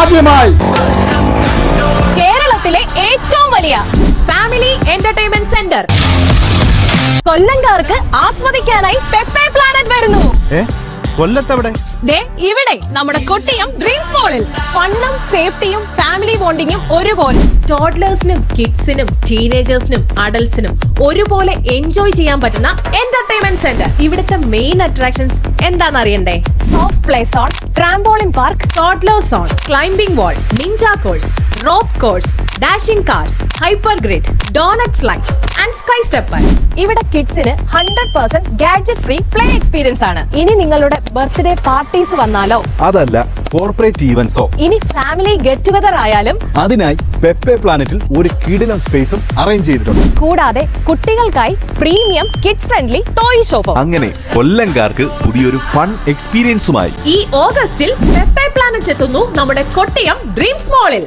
ആദ്യമായി കേരളത്തിലെ ഏറ്റവും വലിയ ഫാമിലി എന്റർടൈൻമെന്റ് സെന്റർ കൊല്ലംകാർക്ക് ആസ്വദിക്കാനായി പെപ്പെ പ്ലാനറ്റ് വരുന്നു. കൊല്ലത്തെവിടെ? ഇവിടെ നമ്മുടെ കൊട്ടിയം ഡ്രീംസ് മോളിൽ ഫണ്ണും സേഫ്റ്റിയും ഫാമിലി ബോണ്ടിങ്ങും ഒരുപോലെ. ടോഡ്ലേഴ്സിനും കിഡ്സിനും ടീനേജേഴ്സിനും അഡൽസിനും ഒരുപോലെ എൻജോയ് ചെയ്യാൻ പറ്റുന്ന എന്റർടൈൻമെന്റ് സെന്റർ. ഇവിടുത്തെ മെയിൻ അട്രാക്ഷൻസ് എന്താണെന്ന് അറിയണ്ടേ? Soft play zone, trampoline park, toddlers zone, climbing wall, ninja course, rope course, dashing cars, hyper grid, doughnut slide and sky stepper. ഇവിടെ കിഡ്സിന് 100% ഗാഡ്ജറ്റ് ഫ്രീ പ്ലേ എക്സ്പീരിയൻസ് ആണ്. ഇനി നിങ്ങളുടെ ബർത്ത്ഡേ പാർട്ടീസ് വന്നാലോ, അതല്ല കോർപ്പറേറ്റ് ഈവന്റ്സോ, ഇനി ഫാമിലി ഗെറ്റ് ടുഗദർ ആയാലും അതിനായി പെപ്പെ പ്ലാനറ്റിൽ ഒരു കിടിലം സ്പേസും അറേഞ്ച് ചെയ്തിട്ടുണ്ട്. കൂടാതെ കുട്ടികൾക്കായി പ്രീമിയം കിഡ്സ് ഫ്രണ്ട്ലി ടോയ് ഷോപ്പും. അങ്ങനെ കൊല്ലംകാർക്ക് പുതിയൊരു ഫൺ എക്സ്പീരിയൻസുമായി ഈ ഓഗസ്റ്റിൽ പെപ്പെ പ്ലാനറ്റ് എത്തുന്നു നമ്മുടെ കൊട്ടിയം ഡ്രീംസ് മോളിൽ.